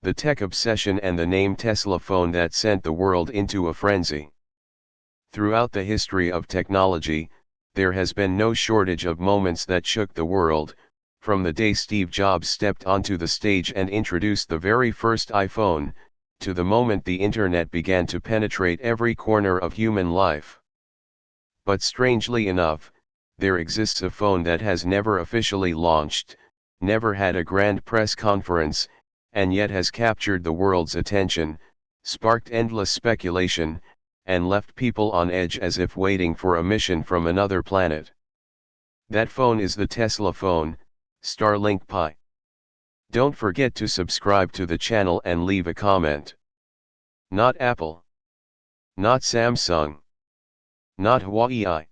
the tech obsession and the name Tesla phone that sent the world into a frenzy. Throughout the history of technology, there has been no shortage of moments that shook the world, from the day Steve Jobs stepped onto the stage and introduced the very first iPhone, to the moment the internet began to penetrate every corner of human life. But strangely enough, there exists a phone that has never officially launched, never had a grand press conference, and yet has captured the world's attention, sparked endless speculation, and left people on edge as if waiting for a mission from another planet. That phone is the Tesla phone, Starlink Pi. Don't forget to subscribe to the channel and leave a comment. Not Apple. Not Samsung. Not Huawei.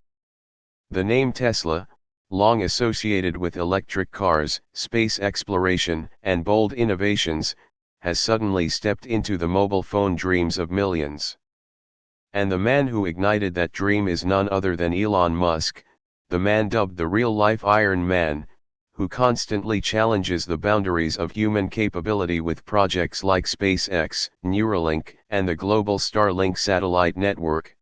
The name Tesla, long associated with electric cars, space exploration, and bold innovations, has suddenly stepped into the mobile phone dreams of millions. And the man who ignited that dream is none other than Elon Musk, the man dubbed the real-life Iron Man, who constantly challenges the boundaries of human capability with projects like SpaceX, Neuralink, and the global Starlink satellite network.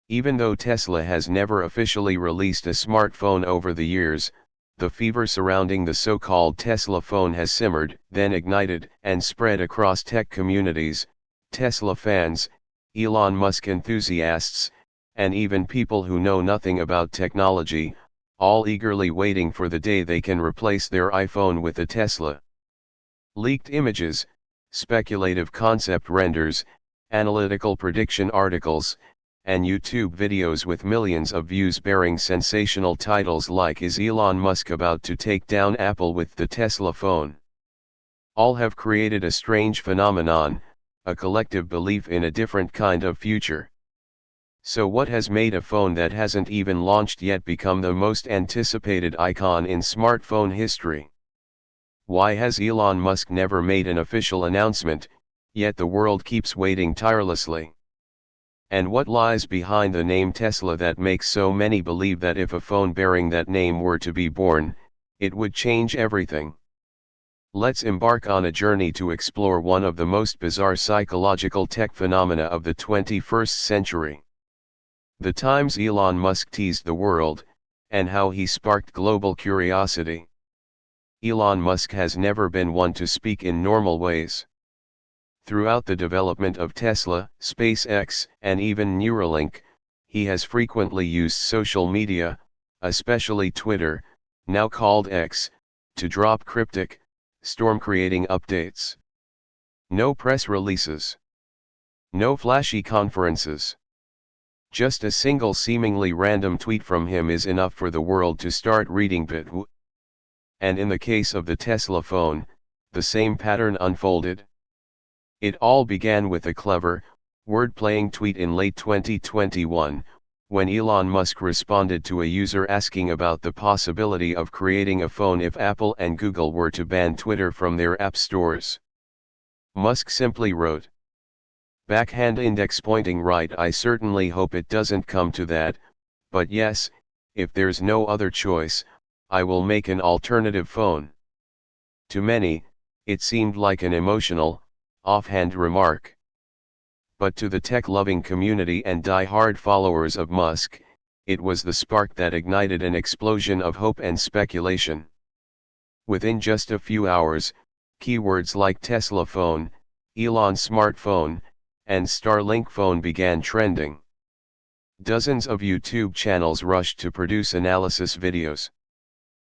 Even though Tesla has never officially released a smartphone over the years, the fever surrounding the so-called Tesla phone has simmered, then ignited, and spread across tech communities, Tesla fans, Elon Musk enthusiasts, and even people who know nothing about technology, all eagerly waiting for the day they can replace their iPhone with a Tesla. Leaked images, speculative concept renders, analytical prediction articles, and YouTube videos with millions of views bearing sensational titles like "Is Elon Musk about to take down Apple with the Tesla phone?" all have created a strange phenomenon, a collective belief in a different kind of future. So what has made a phone that hasn't even launched yet become the most anticipated icon in smartphone history? Why has Elon Musk never made an official announcement, yet the world keeps waiting tirelessly? And what lies behind the name Tesla that makes so many believe that if a phone bearing that name were to be born, it would change everything? Let's embark on a journey to explore one of the most bizarre psychological tech phenomena of the 21st century. The times Elon Musk teased the world, and how he sparked global curiosity. Elon Musk has never been one to speak in normal ways. Throughout the development of Tesla, SpaceX, and even Neuralink, he has frequently used social media, especially Twitter, now called X, to drop cryptic, storm-creating updates. No press releases. No flashy conferences. Just a single seemingly random tweet from him is enough for the world to start reading bit. And in the case of the Tesla phone, the same pattern unfolded. It all began with a clever, word-playing tweet in late 2021, when Elon Musk responded to a user asking about the possibility of creating a phone if Apple and Google were to ban Twitter from their app stores. Musk simply wrote, "Backhand index pointing right. I certainly hope it doesn't come to that, but yes, if there's no other choice, I will make an alternative phone." To many, it seemed like an emotional, offhand remark. But to the tech-loving community and die-hard followers of Musk, it was the spark that ignited an explosion of hope and speculation. Within just a few hours, keywords like Tesla phone, Elon smartphone, and Starlink phone began trending. Dozens of YouTube channels rushed to produce analysis videos.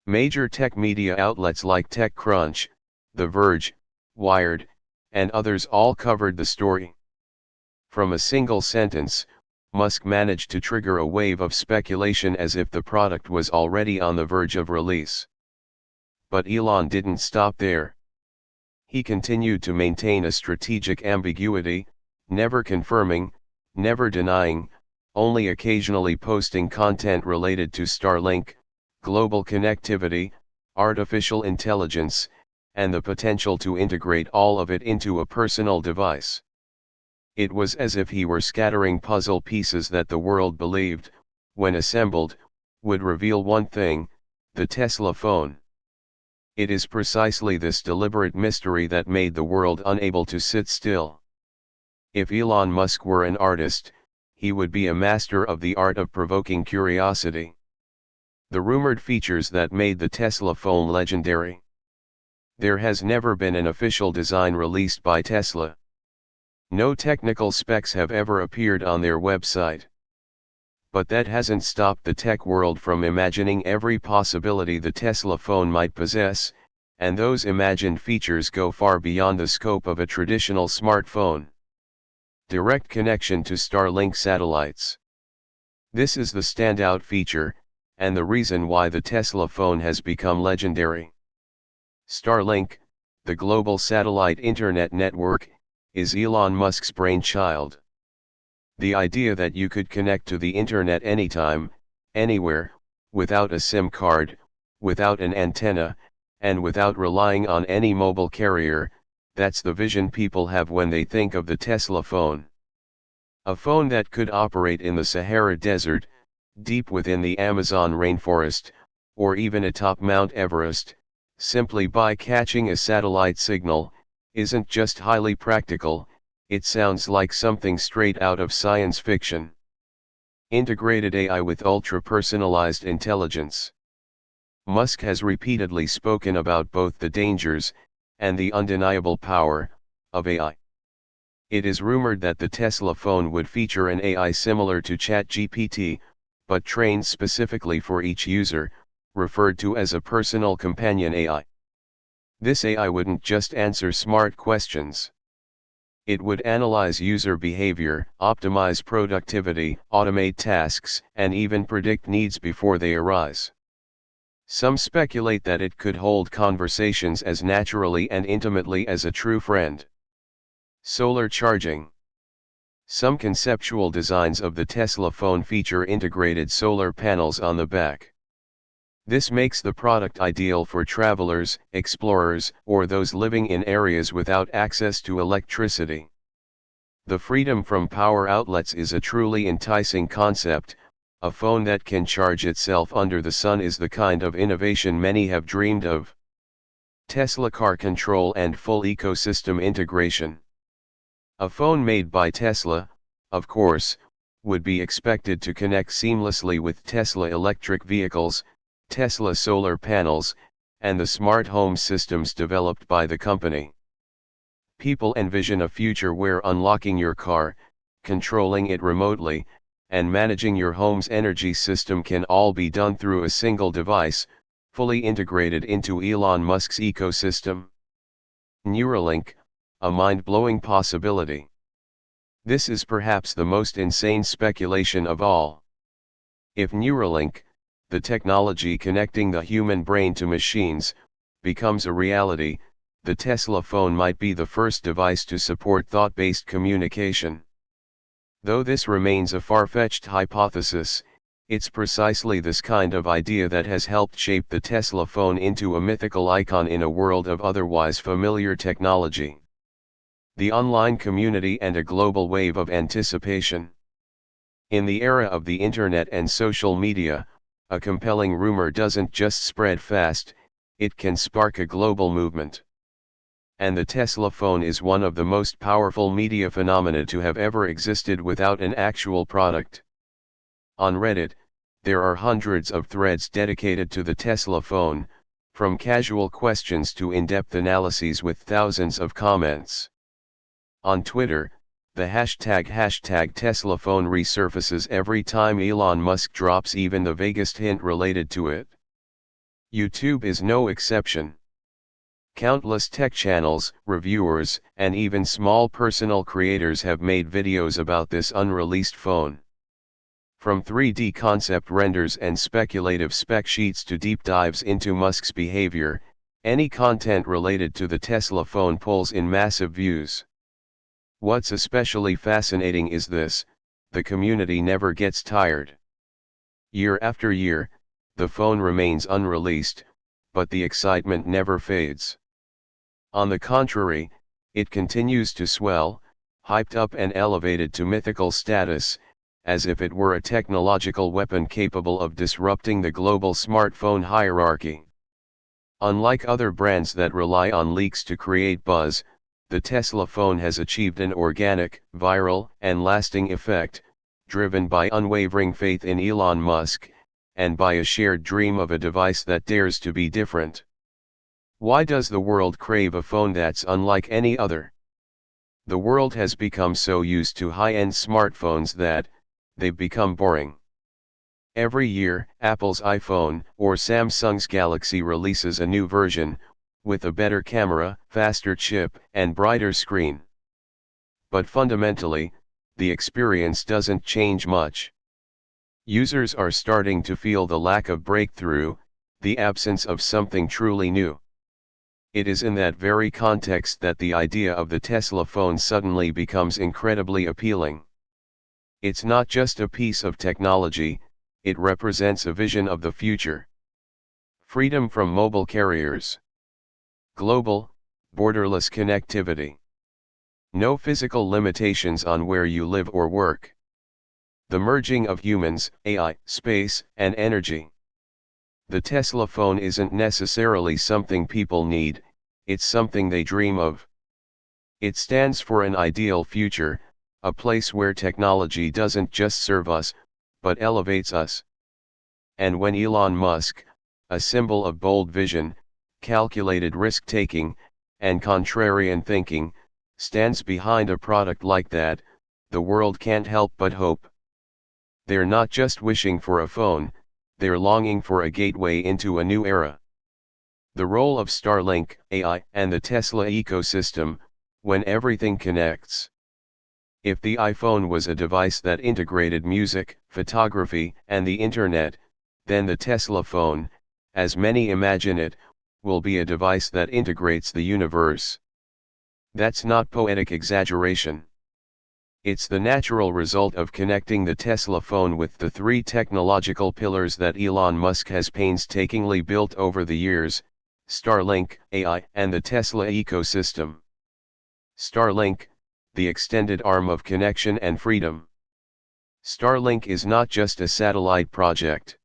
Major tech media outlets like TechCrunch, The Verge, Wired, and others all covered the story. From a single sentence, Musk managed to trigger a wave of speculation as if the product was already on the verge of release. But Elon didn't stop there. He continued to maintain a strategic ambiguity, never confirming, never denying, only occasionally posting content related to Starlink, global connectivity, artificial intelligence, and the potential to integrate all of it into a personal device. It was as if he were scattering puzzle pieces that the world believed, when assembled, would reveal one thing: the Tesla phone. It is precisely this deliberate mystery that made the world unable to sit still. If Elon Musk were an artist, he would be a master of the art of provoking curiosity. The rumored features that made the Tesla phone legendary. There has never been an official design released by Tesla. No technical specs have ever appeared on their website. But that hasn't stopped the tech world from imagining every possibility the Tesla phone might possess, and those imagined features go far beyond the scope of a traditional smartphone. Direct connection to Starlink satellites. This is the standout feature, and the reason why the Tesla phone has become legendary. Starlink, the global satellite internet network, is Elon Musk's brainchild. The idea that you could connect to the internet anytime, anywhere, without a SIM card, without an antenna, and without relying on any mobile carrier, that's the vision people have when they think of the Tesla phone. A phone that could operate in the Sahara Desert, deep within the Amazon rainforest, or even atop Mount Everest, simply by catching a satellite signal, isn't just highly practical, it sounds like something straight out of science fiction. Integrated AI with ultra-personalized intelligence. Musk has repeatedly spoken about both the dangers, and the undeniable power, of AI. It is rumored that the Tesla phone would feature an AI similar to ChatGPT, but trained specifically for each user, referred to as a personal companion AI. This AI wouldn't just answer smart questions. It would analyze user behavior, optimize productivity, automate tasks, and even predict needs before they arise. Some speculate that it could hold conversations as naturally and intimately as a true friend. Solar charging. Some conceptual designs of the Tesla phone feature integrated solar panels on the back. This makes the product ideal for travelers, explorers, or those living in areas without access to electricity. The freedom from power outlets is a truly enticing concept. A phone that can charge itself under the sun is the kind of innovation many have dreamed of. Tesla car control and full ecosystem integration. A phone made by Tesla, of course, would be expected to connect seamlessly with Tesla electric vehicles, Tesla solar panels, and the smart home systems developed by the company. People envision a future where unlocking your car, controlling it remotely, and managing your home's energy system can all be done through a single device, fully integrated into Elon Musk's ecosystem. Neuralink, a mind-blowing possibility. This is perhaps the most insane speculation of all. If Neuralink, the technology connecting the human brain to machines, becomes a reality, the Tesla phone might be the first device to support thought-based communication. Though this remains a far-fetched hypothesis, it's precisely this kind of idea that has helped shape the Tesla phone into a mythical icon in a world of otherwise familiar technology. The online community and a global wave of anticipation. In the era of the internet and social media, a compelling rumor doesn't just spread fast, it can spark a global movement. And the Tesla phone is one of the most powerful media phenomena to have ever existed without an actual product. On Reddit, there are hundreds of threads dedicated to the Tesla phone, from casual questions to in-depth analyses with thousands of comments. On Twitter, the hashtag #TeslaPhone resurfaces every time Elon Musk drops even the vaguest hint related to it. YouTube is no exception. Countless tech channels, reviewers, and even small personal creators have made videos about this unreleased phone. From 3D concept renders and speculative spec sheets to deep dives into Musk's behavior, any content related to the Tesla phone pulls in massive views. What's especially fascinating is this: the community never gets tired. Year after year, the phone remains unreleased, but the excitement never fades. On the contrary, it continues to swell, hyped up and elevated to mythical status, as if it were a technological weapon capable of disrupting the global smartphone hierarchy. Unlike other brands that rely on leaks to create buzz, the Tesla phone has achieved an organic, viral, and lasting effect, driven by unwavering faith in Elon Musk, and by a shared dream of a device that dares to be different. Why does the world crave a phone that's unlike any other? The world has become so used to high-end smartphones that they've become boring. Every year, Apple's iPhone or Samsung's Galaxy releases a new version, with a better camera, faster chip, and brighter screen. But fundamentally, the experience doesn't change much. Users are starting to feel the lack of breakthrough, the absence of something truly new. It is in that very context that the idea of the Tesla phone suddenly becomes incredibly appealing. It's not just a piece of technology, it represents a vision of the future. Freedom from mobile carriers. Global, borderless connectivity. No physical limitations on where you live or work. The merging of humans, AI, space, and energy. The Tesla phone isn't necessarily something people need, it's something they dream of. It stands for an ideal future, a place where technology doesn't just serve us, but elevates us. And when Elon Musk, a symbol of bold vision, calculated risk-taking, and contrarian thinking, stands behind a product like that, the world can't help but hope. They're not just wishing for a phone, they're longing for a gateway into a new era. The role of Starlink, AI, and the Tesla ecosystem, when everything connects. If the iPhone was a device that integrated music, photography, and the internet, then the Tesla phone, as many imagine it, will be a device that integrates the universe. That's not poetic exaggeration. It's the natural result of connecting the Tesla phone with the three technological pillars that Elon Musk has painstakingly built over the years: Starlink, AI, and the Tesla ecosystem. Starlink, the extended arm of connection and freedom. Starlink is not just a satellite project.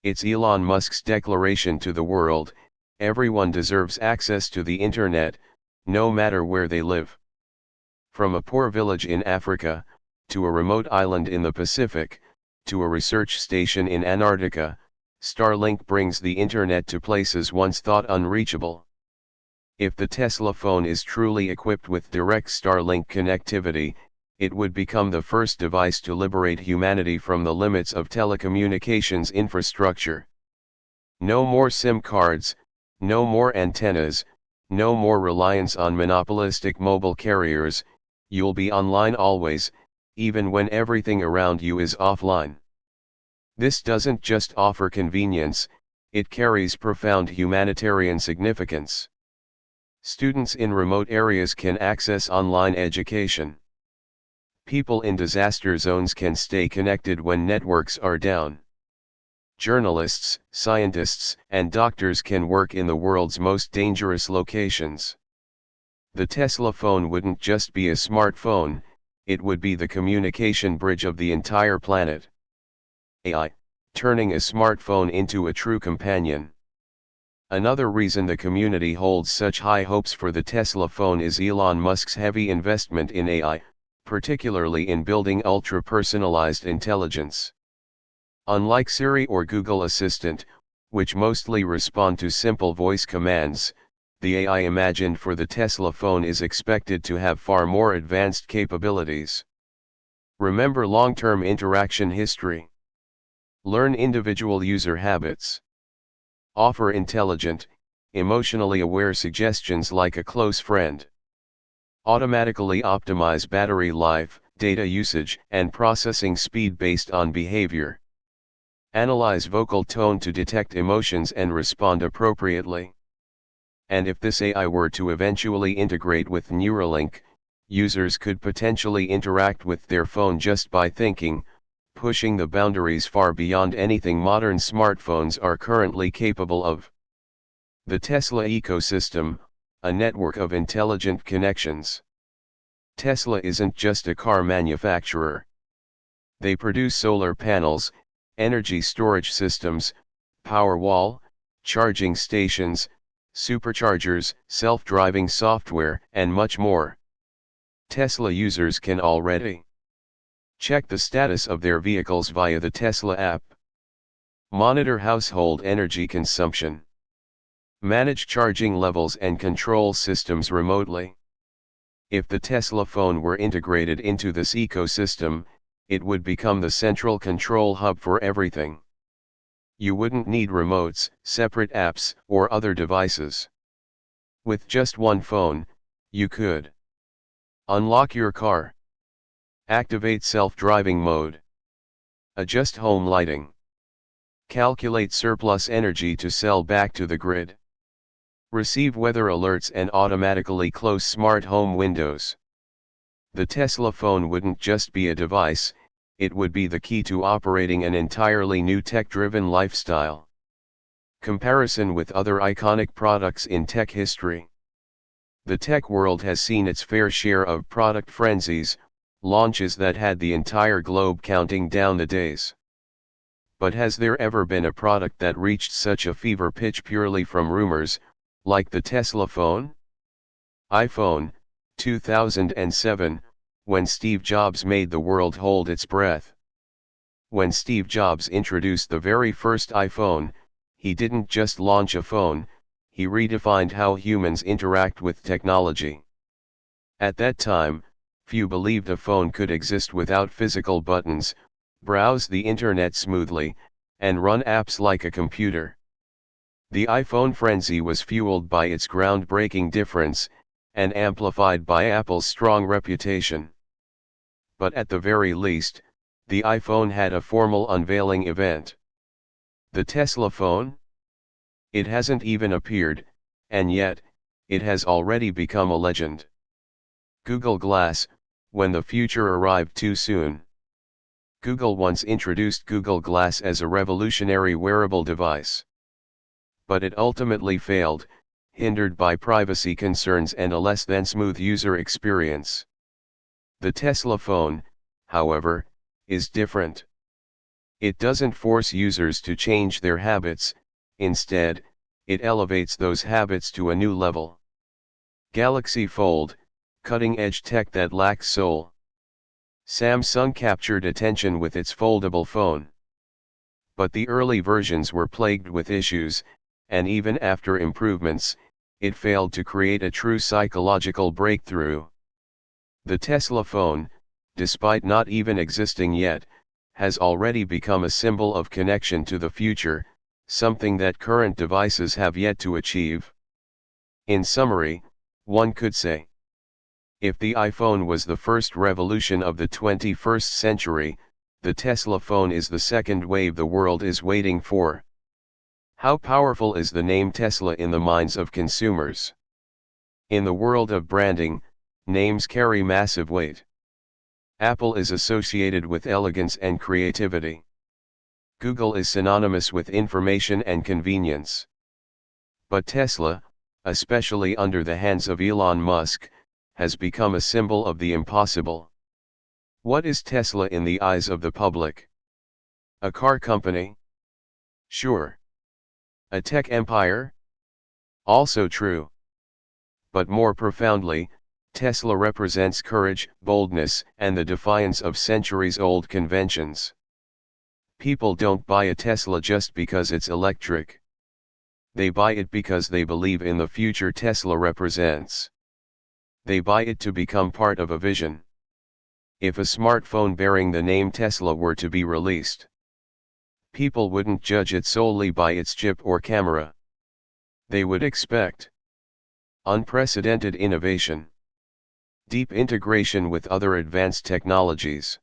It's Elon Musk's declaration to the world: everyone deserves access to the internet, no matter where they live. From a poor village in Africa, to a remote island in the Pacific, to a research station in Antarctica, Starlink brings the internet to places once thought unreachable. If the Tesla phone is truly equipped with direct Starlink connectivity, it would become the first device to liberate humanity from the limits of telecommunications infrastructure. No more SIM cards, no more antennas, no more reliance on monopolistic mobile carriers. You'll be online always, even when everything around you is offline. This doesn't just offer convenience, it carries profound humanitarian significance. Students in remote areas can access online education. People in disaster zones can stay connected when networks are down. Journalists, scientists, and doctors can work in the world's most dangerous locations. The Tesla phone wouldn't just be a smartphone, it would be the communication bridge of the entire planet. AI, turning a smartphone into a true companion. Another reason the community holds such high hopes for the Tesla phone is Elon Musk's heavy investment in AI, particularly in building ultra-personalized intelligence. Unlike Siri or Google Assistant, which mostly respond to simple voice commands, the AI imagined for the Tesla phone is expected to have far more advanced capabilities. Remember long-term interaction history. Learn individual user habits. Offer intelligent, emotionally aware suggestions like a close friend. Automatically optimize battery life, data usage, and processing speed based on behavior. Analyze vocal tone to detect emotions and respond appropriately. And if this AI were to eventually integrate with Neuralink, users could potentially interact with their phone just by thinking, pushing the boundaries far beyond anything modern smartphones are currently capable of. The Tesla ecosystem, a network of intelligent connections. Tesla isn't just a car manufacturer. They produce solar panels, energy storage systems, Powerwall, charging stations, superchargers, self-driving software, and much more. Tesla users can already check the status of their vehicles via the Tesla app, monitor household energy consumption, manage charging levels and control systems remotely. If the Tesla phone were integrated into this ecosystem, it would become the central control hub for everything. You wouldn't need remotes, separate apps, or other devices. With just one phone, you could unlock your car, activate self-driving mode, adjust home lighting, calculate surplus energy to sell back to the grid, receive weather alerts and automatically close smart home windows. The Tesla phone wouldn't just be a device, it would be the key to operating an entirely new tech-driven lifestyle. Comparison with other iconic products in tech history. The tech world has seen its fair share of product frenzies, launches that had the entire globe counting down the days. But has there ever been a product that reached such a fever pitch purely from rumors, like the Tesla phone? iPhone, 2007, when Steve Jobs made the world hold its breath. When Steve Jobs introduced the very first iPhone, he didn't just launch a phone, he redefined how humans interact with technology. At that time, few believed a phone could exist without physical buttons, browse the internet smoothly, and run apps like a computer. The iPhone frenzy was fueled by its groundbreaking difference, and amplified by Apple's strong reputation. But at the very least, the iPhone had a formal unveiling event. The Tesla phone? It hasn't even appeared, and yet, it has already become a legend. Google Glass, when the future arrived too soon. Google once introduced Google Glass as a revolutionary wearable device. But it ultimately failed, hindered by privacy concerns and a less than smooth user experience. The Tesla phone, however, is different. It doesn't force users to change their habits, instead, it elevates those habits to a new level. Galaxy Fold, cutting-edge tech that lacks soul. Samsung captured attention with its foldable phone. But the early versions were plagued with issues, and even after improvements, it failed to create a true psychological breakthrough. The Tesla phone, despite not even existing yet, has already become a symbol of connection to the future, something that current devices have yet to achieve. In summary, one could say, if the iPhone was the first revolution of the 21st century, the Tesla phone is the second wave the world is waiting for. How powerful is the name Tesla in the minds of consumers? In the world of branding, names carry massive weight. Apple is associated with elegance and creativity. Google is synonymous with information and convenience. But Tesla, especially under the hands of Elon Musk, has become a symbol of the impossible. What is Tesla in the eyes of the public? A car company? Sure. A tech empire? Also true. But more profoundly, Tesla represents courage, boldness, and the defiance of centuries-old conventions. People don't buy a Tesla just because it's electric. They buy it because they believe in the future Tesla represents. They buy it to become part of a vision. If a smartphone bearing the name Tesla were to be released, people wouldn't judge it solely by its chip or camera. They would expect unprecedented innovation, deep integration with other advanced technologies,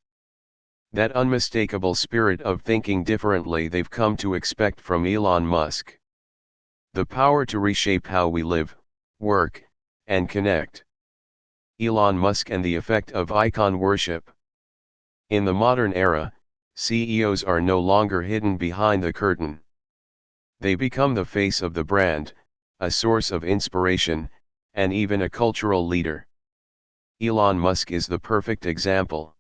that unmistakable spirit of thinking differently they've come to expect from Elon Musk. The power to reshape how we live, work, and connect. Elon Musk and the effect of icon worship. In the modern era, CEOs are no longer hidden behind the curtain. They become the face of the brand, a source of inspiration, and even a cultural leader. Elon Musk is the perfect example.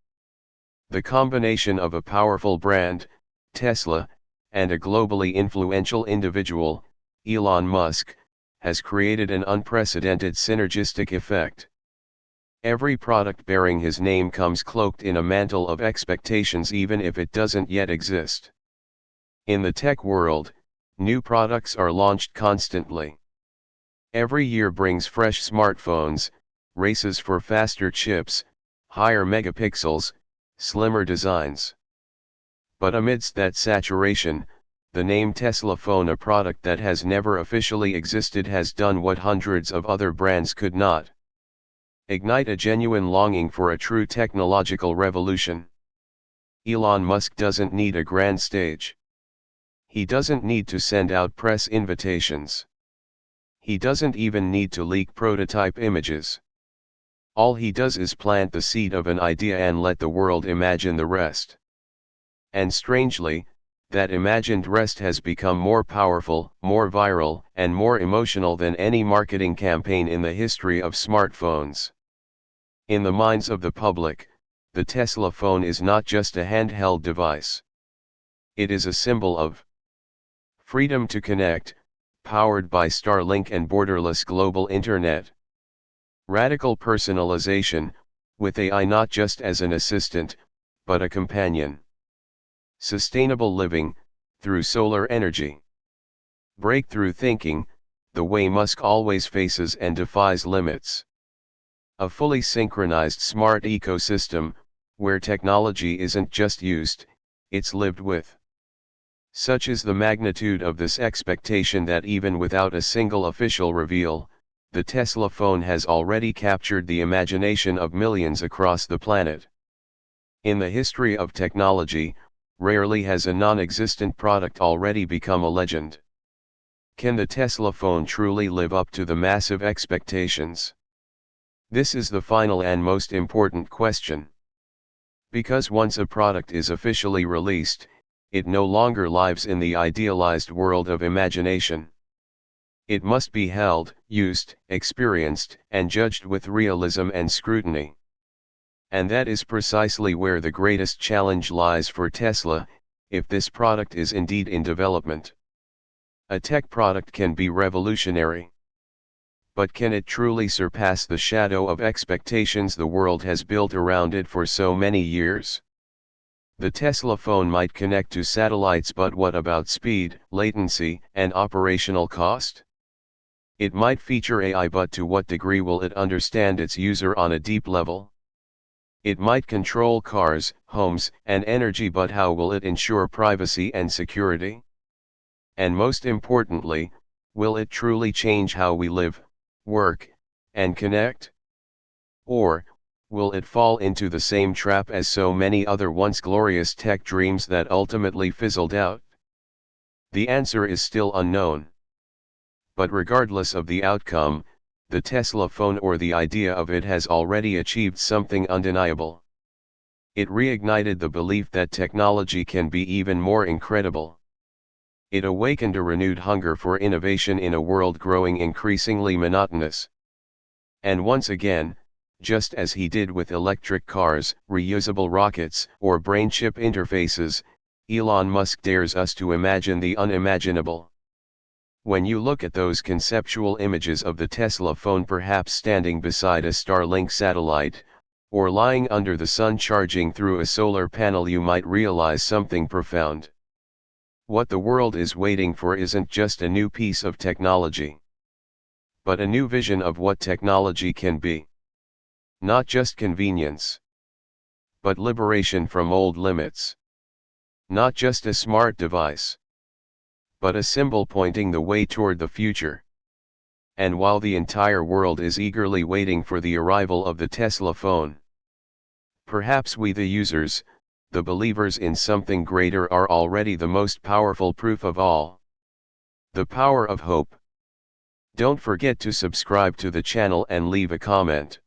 The combination of a powerful brand, Tesla, and a globally influential individual, Elon Musk, has created an unprecedented synergistic effect. Every product bearing his name comes cloaked in a mantle of expectations even if it doesn't yet exist. In the tech world, new products are launched constantly. Every year brings fresh smartphones, races for faster chips, higher megapixels, slimmer designs. But amidst that saturation, the name Tesla phone, a product that has never officially existed, has done what hundreds of other brands could not: ignite a genuine longing for a true technological revolution. Elon Musk doesn't need a grand stage. He doesn't need to send out press invitations. He doesn't even need to leak prototype images. All he does is plant the seed of an idea and let the world imagine the rest. And strangely, that imagined rest has become more powerful, more viral, and more emotional than any marketing campaign in the history of smartphones. In the minds of the public, the Tesla phone is not just a handheld device. It is a symbol of freedom to connect, powered by Starlink and borderless global internet. Radical personalization, with AI not just as an assistant, but a companion. Sustainable living, through solar energy. Breakthrough thinking, the way Musk always faces and defies limits. A fully synchronized smart ecosystem, where technology isn't just used, it's lived with. Such is the magnitude of this expectation that even without a single official reveal, the Tesla phone has already captured the imagination of millions across the planet. In the history of technology, rarely has a non-existent product already become a legend. Can the Tesla phone truly live up to the massive expectations? This is the final and most important question. Because once a product is officially released, it no longer lives in the idealized world of imagination. It must be held, used, experienced, and judged with realism and scrutiny. And that is precisely where the greatest challenge lies for Tesla, if this product is indeed in development. A tech product can be revolutionary. But can it truly surpass the shadow of expectations the world has built around it for so many years? The Tesla phone might connect to satellites, but what about speed, latency, and operational cost? It might feature AI, but to what degree will it understand its user on a deep level? It might control cars, homes, and energy, but how will it ensure privacy and security? And most importantly, will it truly change how we live, work, and connect? Or, will it fall into the same trap as so many other once glorious tech dreams that ultimately fizzled out? The answer is still unknown. But regardless of the outcome, the Tesla phone, or the idea of it, has already achieved something undeniable. It reignited the belief that technology can be even more incredible. It awakened a renewed hunger for innovation in a world growing increasingly monotonous. And once again, just as he did with electric cars, reusable rockets, or brain chip interfaces, Elon Musk dares us to imagine the unimaginable. When you look at those conceptual images of the Tesla phone, perhaps standing beside a Starlink satellite, or lying under the sun charging through a solar panel, you might realize something profound. What the world is waiting for isn't just a new piece of technology, but a new vision of what technology can be. Not just convenience, but liberation from old limits. Not just a smart device, but a symbol pointing the way toward the future. And while the entire world is eagerly waiting for the arrival of the Tesla phone, perhaps we, the users, the believers in something greater, are already the most powerful proof of all. The power of hope. Don't forget to subscribe to the channel and leave a comment.